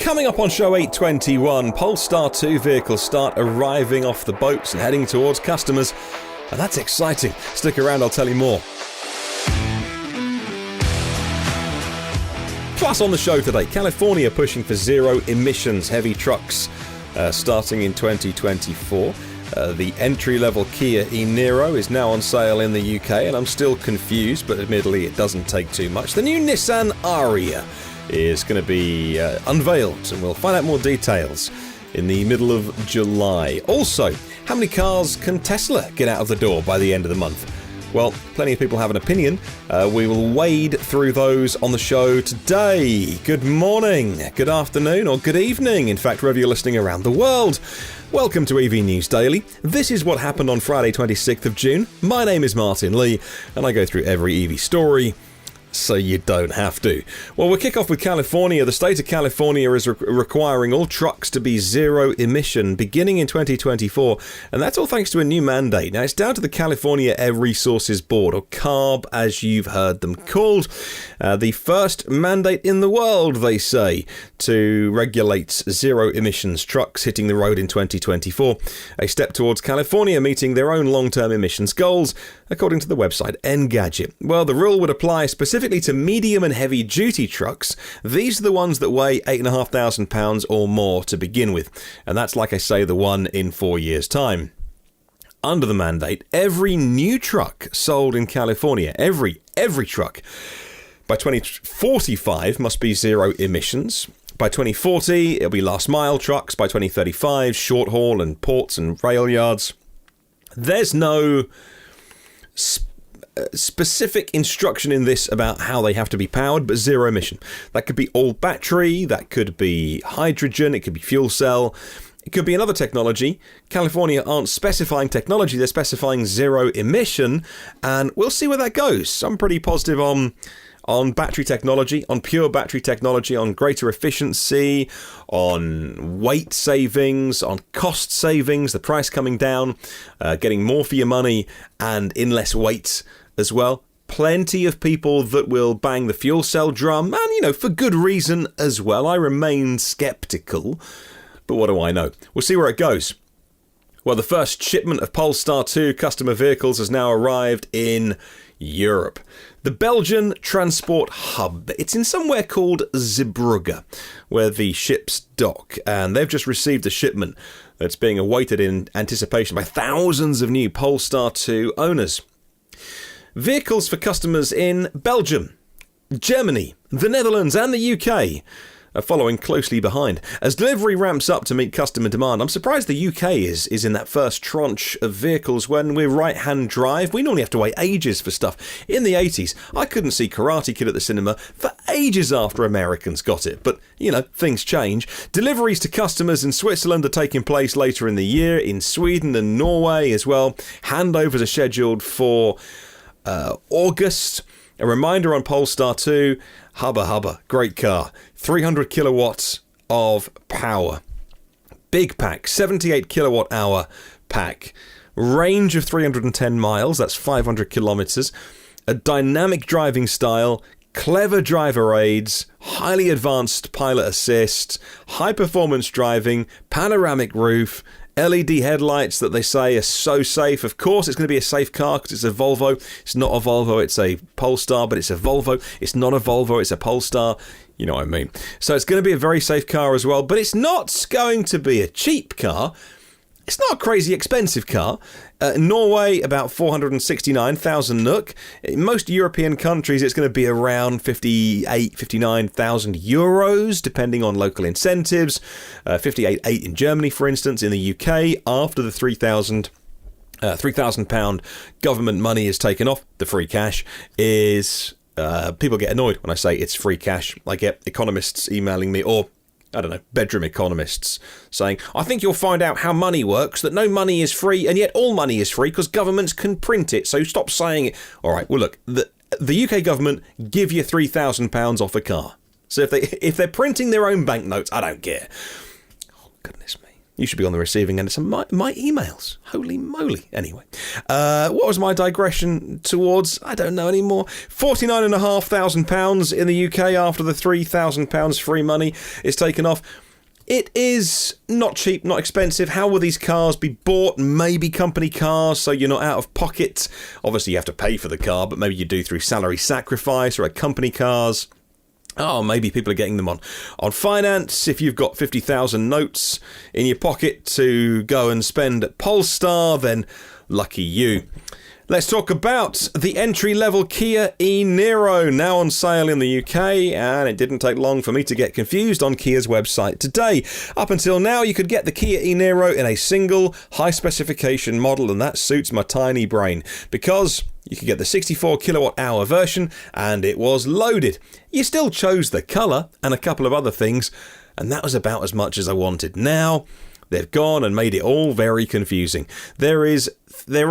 Coming up on show 821, Polestar 2 vehicles start arriving off the boats and heading towards customers. And that's exciting. Stick around, I'll tell you more. Plus on the show today, California pushing for zero emissions heavy trucks starting in 2024. The entry-level Kia E-NIRO is now on sale in the UK, and I'm still confused, but admittedly it doesn't take too much. The new NISSAN ARIYA is going to be unveiled, and we'll find out more details in the middle of July. Also, how many cars can Tesla get out of the door by the end of the month? Well, plenty of people have an opinion. We will wade through those on the show today. Good morning, good afternoon, or good evening, in fact, wherever you're listening around the world. Welcome to EV News Daily. This is what happened on Friday 26th of June. My name is Martyn Lee, and I go through every EV story so you don't have to. Well, we'll kick off with California. The state of California is requiring all trucks to be zero emission beginning in 2024, and that's all thanks to a new mandate. Now, it's down to the California Air Resources Board, or CARB as you've heard them called. The first mandate in the world, they say, to regulate zero emissions trucks hitting the road in 2024. A step towards California meeting their own long-term emissions goals, according to the website Engadget. Well, the rule would apply specifically to medium and heavy duty trucks. These are the ones that weigh 8,500 pounds or more to begin with. And that's, like I say, the one in 4 years' time. Under the mandate, every new truck sold in California, every truck, by 2045 must be zero emissions. By 2040, it'll be last mile trucks. By 2035, short haul and ports and rail yards. There's no specific instruction in this about how they have to be powered, but zero emission. That could be all battery, that could be hydrogen, it could be fuel cell, it could be another technology. California aren't specifying technology, they're specifying zero emission, and we'll see where that goes. I'm pretty positive on battery technology, on pure battery technology, on greater efficiency, on weight savings, on cost savings, the price coming down, getting more for your money, and in less weight as well. Plenty of people that will bang the fuel cell drum, and, for good reason as well. I remain sceptical, but what do I know? We'll see where it goes. Well, the first shipment of Polestar 2 customer vehicles has now arrived in Europe. The Belgian transport hub. It's in somewhere called Zeebrugge, where the ships dock, and they've just received a shipment that's being awaited in anticipation by thousands of new Polestar 2 owners. Vehicles for customers in Belgium, Germany, the Netherlands and the UK are following closely behind. As delivery ramps up to meet customer demand, I'm surprised the UK is in that first tranche of vehicles when we're right-hand drive. We normally have to wait ages for stuff. In the 80s, I couldn't see Karate Kid at the cinema for ages after Americans got it. But, things change. Deliveries to customers in Switzerland are taking place later in the year, in Sweden and Norway as well. Handovers are scheduled for August. A reminder on Polestar 2, hubba, great car. 300 kilowatts of power. Big pack, 78 kilowatt hour pack. Range of 310 miles, that's 500 kilometers. A dynamic driving style, clever driver aids, highly advanced pilot assist, high performance driving, panoramic roof, LED headlights that they say are so safe. Of course, it's going to be a safe car because it's a Volvo. It's not a Volvo, it's a Polestar, but it's a Volvo. It's not a Volvo, it's a Polestar. You know what I mean. So it's going to be a very safe car as well, but it's not going to be a cheap car. It's not a crazy expensive car. Norway, about 469,000 NOK. In most European countries, it's going to be around 59,000 euros, depending on local incentives. 58,800 in Germany, for instance. In the UK, after the £3,000 government money is taken off, the free cash is... people get annoyed when I say it's free cash. I get economists emailing me, or bedroom economists saying, I think you'll find out how money works, that no money is free, and yet all money is free because governments can print it, so stop saying it. All right, well, look, the UK government give you £3,000 off a car. So if they're printing their own banknotes, I don't care. Oh, goodness me. You should be on the receiving end of some my emails. Holy moly. Anyway, what was my digression towards? I don't know anymore. £49,500 in the UK after the £3,000 free money is taken off. It is not cheap, not expensive. How will these cars be bought? Maybe company cars, so you're not out of pocket. Obviously, you have to pay for the car, but maybe you do through salary sacrifice or company cars. Oh, maybe people are getting them on finance. If you've got 50,000 notes in your pocket to go and spend at Polestar, then lucky you. Let's talk about the entry-level Kia E-NIRO, now on sale in the UK, and it didn't take long for me to get confused on Kia's website today. Up until now, you could get the Kia E-NIRO in a single, high-specification model, and that suits my tiny brain, because you could get the 64 kilowatt-hour version, and it was loaded. You still chose the colour and a couple of other things, and that was about as much as I wanted. Now, they've gone and made it all very confusing. There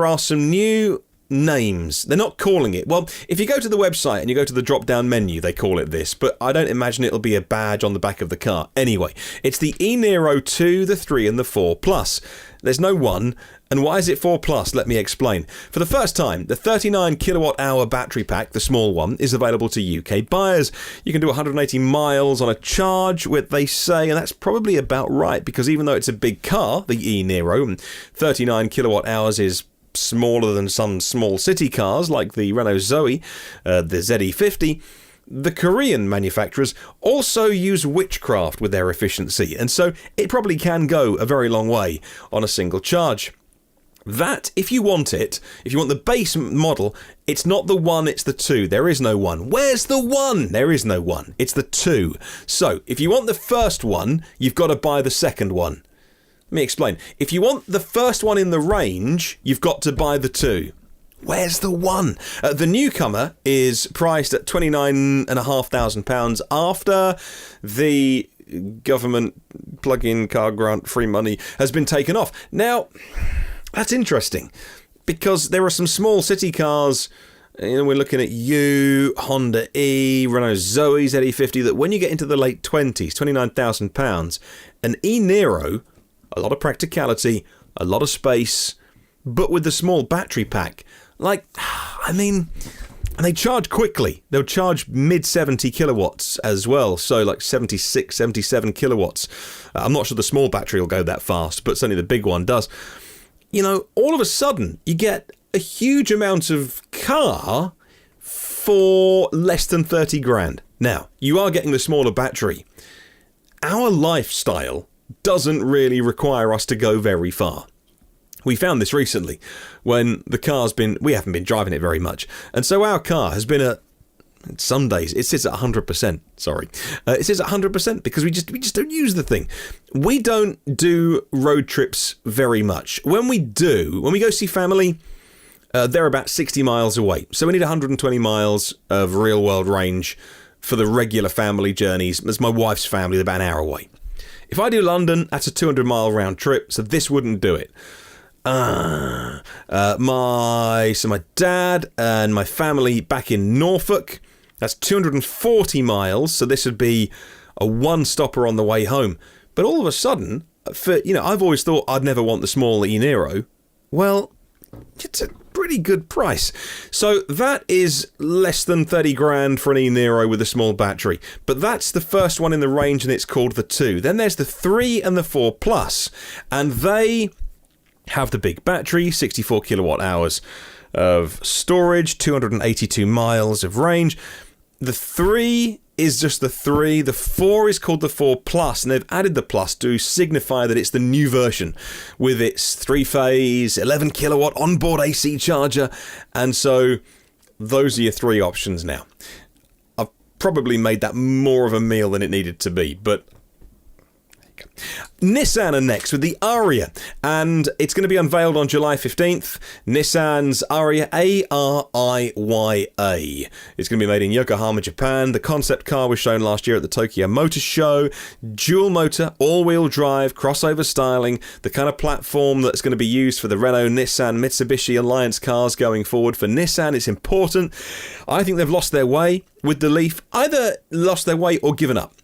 are some new names. They're not calling it. Well, if you go to the website and you go to the drop-down menu, they call it this, but I don't imagine it'll be a badge on the back of the car. Anyway, it's the E-NIRO 2, the 3 and the 4 Plus. There's no 1. And why is it 4 Plus? Let me explain. For the first time, the 39 kilowatt-hour battery pack, the small one, is available to UK buyers. You can do 180 miles on a charge, what they say, and that's probably about right, because even though it's a big car, the E-NIRO, 39 kilowatt hours is smaller than some small city cars like the Renault Zoe, the ZE50, the Korean manufacturers also use witchcraft with their efficiency, and so it probably can go a very long way on a single charge. That, if you want it, if you want the base model, it's not the 1, it's the 2. There is no 1. Where's the 1? There is no 1. It's the 2. So, if you want the first one, you've got to buy the second one. Let me explain. If you want the first one in the range, you've got to buy the 2. Where's the 1? The newcomer is priced at £29,500 after the government plug-in car grant free money has been taken off. Now, that's interesting, because there are some small city cars, we're looking at Honda E, Renault Zoe, ZE50, that when you get into the late 20s, £29,000, an E-NIRO, a lot of practicality, a lot of space, but with the small battery pack, and they charge quickly. They'll charge mid 70 kilowatts as well, so like 76, 77 kilowatts. I'm not sure the small battery will go that fast, but certainly the big one does. All of a sudden, you get a huge amount of car for less than 30 grand. Now, you are getting the smaller battery. Our lifestyle doesn't really require us to go very far. We found this recently when the car's we haven't been driving it very much. And so our car has been some days it sits at 100%. Sorry. It sits at 100% because we just don't use the thing. We don't do road trips very much. When we go see family, they're about 60 miles away. So we need 120 miles of real world range for the regular family journeys. As my wife's family, they're about an hour away. If I do London, that's a 200-mile round trip, so this wouldn't do it. My dad and my family back in Norfolk, that's 240 miles, so this would be a one-stopper on the way home. But all of a sudden, I've always thought I'd never want the small E-NIRO. Well, it's a pretty good price. So that is less than 30 grand for an E-NIRO with a small battery. But that's the first one in the range, and it's called the 2. Then there's the 3 and the 4 Plus, and they have the big battery, 64 kilowatt hours of storage, 282 miles of range. The 3 is just the 3. The 4 is called the 4 Plus, and they've added the Plus to signify that it's the new version with its 3-phase, 11 kilowatt onboard AC charger. And so those are your 3 options now. I've probably made that more of a meal than it needed to be, but Nissan are next with the ARIYA, and it's going to be unveiled on July 15th. Nissan's ARIYA, ARIYA. It's going to be made in Yokohama, Japan. The concept car was shown last year at the Tokyo Motor Show. Dual motor, all-wheel drive, crossover styling, the kind of platform that's going to be used for the Renault, Nissan, Mitsubishi Alliance cars going forward. For Nissan, it's important. I think they've lost their way with the Leaf, either lost their way or given up.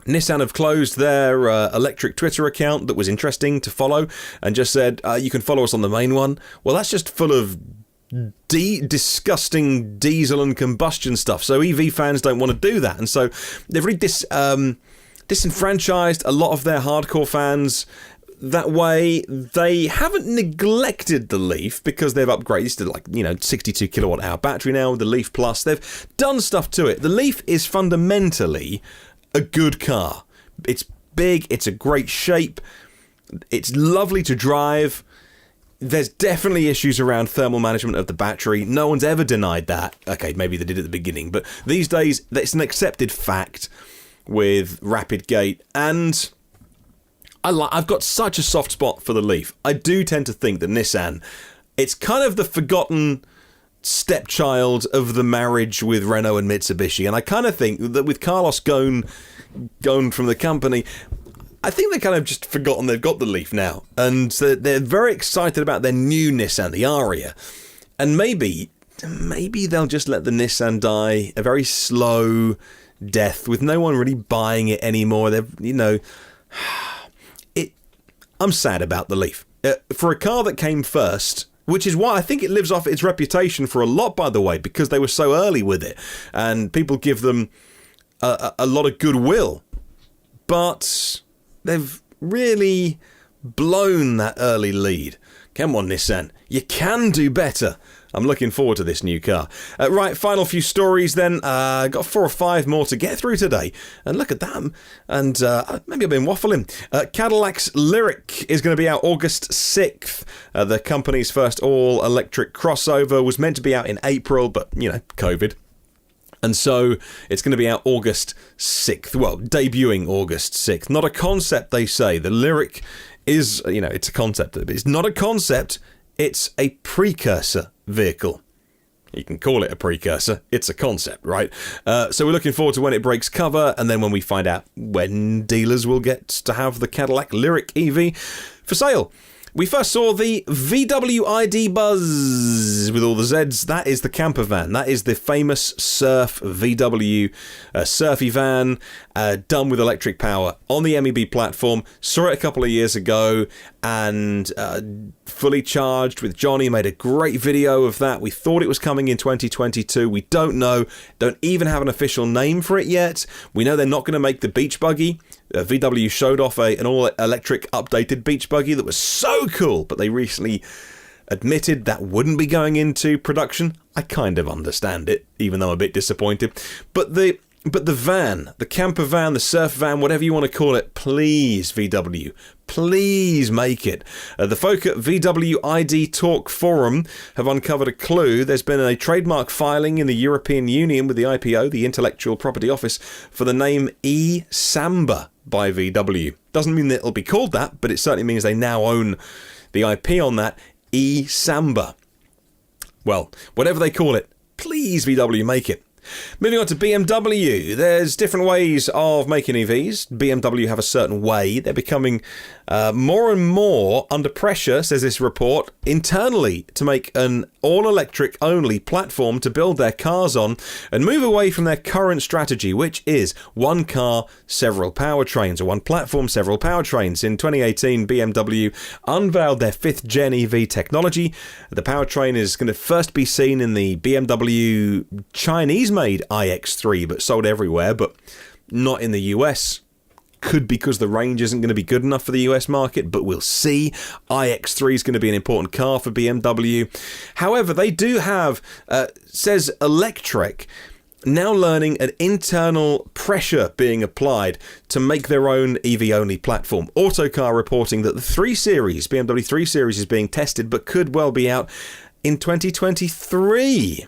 Nissan have closed their electric Twitter account that was interesting to follow and just said, you can follow us on the main one. Well, that's just full of disgusting diesel and combustion stuff. So EV fans don't want to do that. And so they've really disenfranchised a lot of their hardcore fans. That way, they haven't neglected the Leaf because they've upgraded to 62 kilowatt hour battery now with the Leaf Plus. They've done stuff to it. The Leaf is fundamentally a good car. It's big, it's a great shape, it's lovely to drive. There's definitely issues around thermal management of the battery. No one's ever denied that. Okay, maybe they did at the beginning, but these days it's an accepted fact with Rapid Gate, and I've got such a soft spot for the Leaf. I do tend to think that Nissan, it's kind of the forgotten stepchild of the marriage with Renault and Mitsubishi, and I kind of think that with Carlos gone from the company, I think they're kind of just forgotten they've got the Leaf now, and they're very excited about their new Nissan, the ARIYA, and maybe they'll just let the Nissan die a very slow death with no one really buying it anymore. I'm sad about the Leaf. For a car that came first, which is why I think it lives off its reputation for a lot, by the way, because they were so early with it, and people give them a lot of goodwill. But they've really blown that early lead. Come on, Nissan. You can do better. I'm looking forward to this new car. Right, final few stories then. Got 4 or 5 more to get through today. And look at them. And maybe I've been waffling. Cadillac's Lyriq is going to be out August 6th. The company's first all-electric crossover was meant to be out in April, but, COVID. And so it's going to be out August 6th. Well, debuting August 6th. Not a concept, they say. The Lyriq is, it's a concept. But it's not a concept. It's a precursor vehicle. You can call it a precursor. It's a concept, right? So we're looking forward to when it breaks cover, and then when we find out when dealers will get to have the Cadillac Lyriq EV for sale. We first saw the VW ID Buzz with all the Zs. That is the camper van. That is the famous Surf VW surfy van done with electric power on the MEB platform. Saw it a couple of years ago and fully charged with Johnny. Made a great video of that. We thought it was coming in 2022. We don't know. Don't even have an official name for it yet. We know they're not going to make the beach buggy. VW showed off an all-electric updated beach buggy that was so cool, but they recently admitted that wouldn't be going into production. I kind of understand it, even though I'm a bit disappointed. But the van, the camper van, the surf van, whatever you want to call it, please, VW, please make it. The folk at VW ID Talk Forum have uncovered a clue. There's been a trademark filing in the European Union with the IPO, the Intellectual Property Office, for the name e-Samba by VW. Doesn't mean that it'll be called that, but it certainly means they now own the IP on that, e-Samba. Well, whatever they call it, please, VW, make it. Moving on to BMW, there's different ways of making EVs. BMW have a certain way. They're becoming more and more under pressure, says this report, internally to make an all-electric only platform to build their cars on and move away from their current strategy, which is one car, several powertrains, or one platform, several powertrains. In 2018, BMW unveiled their 5th gen EV technology. The powertrain is going to first be seen in the BMW Chinese-made iX3, but sold everywhere, but not in the US. Could be because the range isn't going to be good enough for the US market, but we'll see. iX3 is going to be an important car for BMW. However, they do have, says Electrek, now learning an internal pressure being applied to make their own EV-only platform. Autocar reporting that the 3 Series, BMW 3 Series, is being tested, but could well be out in 2023.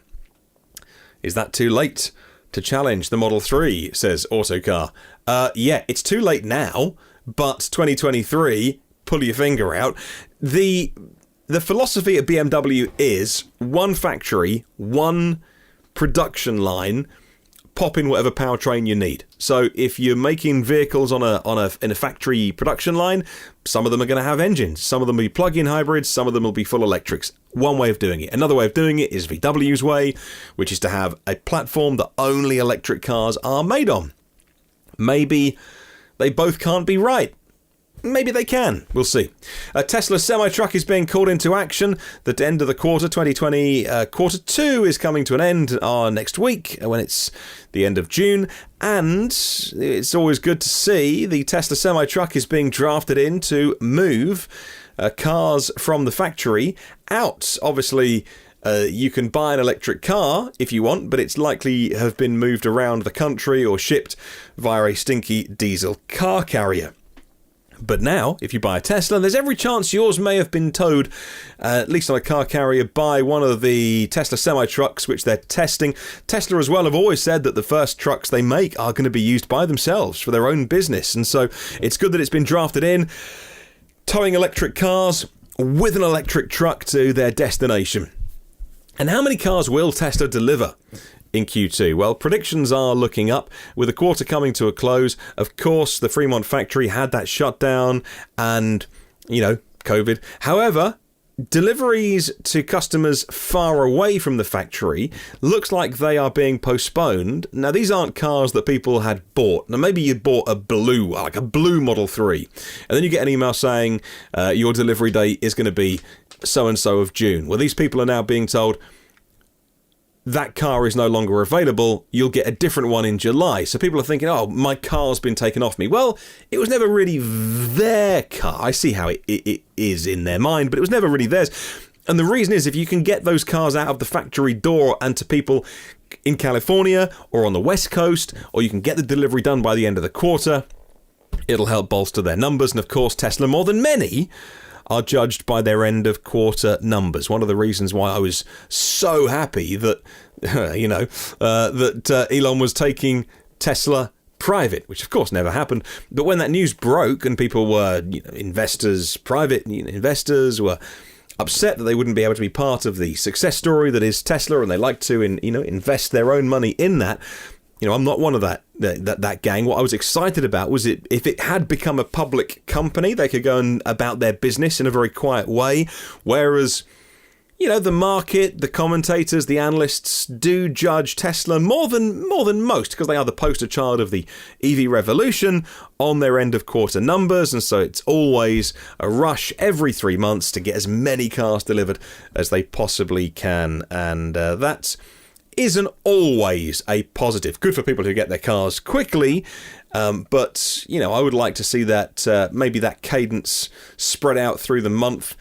Is that too late to challenge the Model 3, says Autocar. Yeah, it's too late now, but 2023, pull your finger out. The philosophy at BMW is one factory, one production line, pop in whatever powertrain you need. So if you're making vehicles in a factory production line, some of them are going to have engines, some of them will be plug-in hybrids, some of them will be full electrics. One way of doing it. Another way of doing it is VW's way, which is to have a platform that only electric cars are made on. Maybe they both can't be right. Maybe they can. We'll see. Tesla semi-truck is being called into action. The end of the quarter, 2020, quarter 2 is coming to an end next week when it's the end of June. And it's always good to see the Tesla semi-truck is being drafted in to move cars from the factory out. Obviously, you can buy an electric car if you want, but it's likely have been moved around the country or shipped via a stinky diesel car carrier. But now, if you buy a Tesla, there's every chance yours may have been towed, at least on a car carrier, by one of the Tesla semi-trucks which they're testing. Tesla as well have always said that the first trucks they make are going to be used by themselves for their own business. And so it's good that it's been drafted in, towing electric cars with an electric truck to their destination. And how many cars will Tesla deliver in Q2? Well, predictions are looking up. With the quarter coming to a close, of course, the Fremont factory had that shutdown and, COVID. However, deliveries to customers far away from the factory looks like they are being postponed. Now, these aren't cars that people had bought. Now, maybe you bought a blue Model 3, and then you get an email saying your delivery date is going to be so-and-so of June. Well, these people are now being told that car is no longer available, you'll get a different one in July. So people are thinking, oh, my car's been taken off me. Well, it was never really their car. I see how it is in their mind, but it was never really theirs. And the reason is, if you can get those cars out of the factory door and to people in California or on the West Coast, or you can get the delivery done by the end of the quarter, it'll help bolster their numbers. And of course, Tesla, more than many, are judged by their end of quarter numbers. One of the reasons why I was so happy that, Elon was taking Tesla private, which of course never happened. But when that news broke and people were, private investors were upset that they wouldn't be able to be part of the success story that is Tesla, and they like to, invest their own money in that. I'm not one of that gang. What I was excited about was if it had become a public company, they could go about their business in a very quiet way. Whereas, the market, the commentators, the analysts do judge Tesla more than most, because they are the poster child of the EV revolution on their end of quarter numbers. And so it's always a rush every 3 months to get as many cars delivered as they possibly can. And that's isn't always a positive. Good for people who get their cars quickly, but I would like to see that maybe that cadence spread out through the month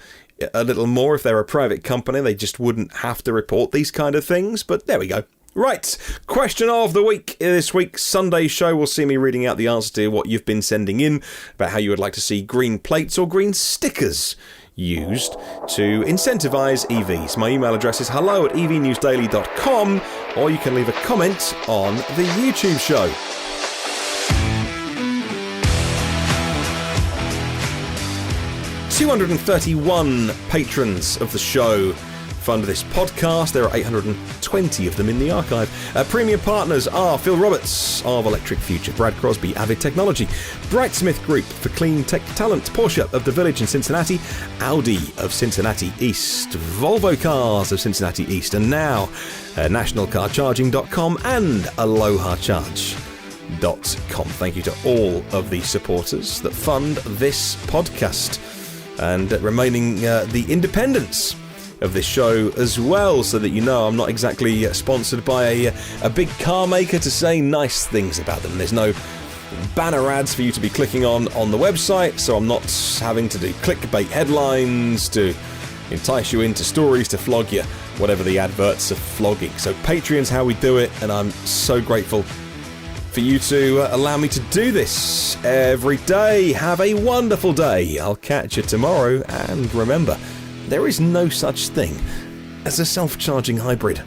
a little more. If they're a private company, they just wouldn't have to report these kind of things. But there we go. Right, question of the week. This week's Sunday show will see me reading out the answer to what you've been sending in about how you would like to see green plates or green stickers used to incentivize EVs. My email address is hello@evnewsdaily.com, or you can leave a comment on the YouTube show. ...231 patrons of the show fund this podcast. There are 820 of them in the archive. Premium partners are Phil Roberts of Electric Future, Brad Crosby, Avid Technology, Brightsmith Group for Clean Tech Talent, Porsche of the Village in Cincinnati, Audi of Cincinnati East, Volvo Cars of Cincinnati East, and now nationalcarcharging.com and allohacharge.com. Thank you to all of the supporters that fund this podcast and remaining the independence of this show as well, so that I'm not exactly sponsored by a big car maker to say nice things about them. There's no banner ads for you to be clicking on the website, so I'm not having to do clickbait headlines to entice you into stories to flog you, whatever the adverts are flogging. So Patreon's how we do it, and I'm so grateful for you to allow me to do this every day. Have a wonderful day. I'll catch you tomorrow, and remember, there is no such thing as a self-charging hybrid.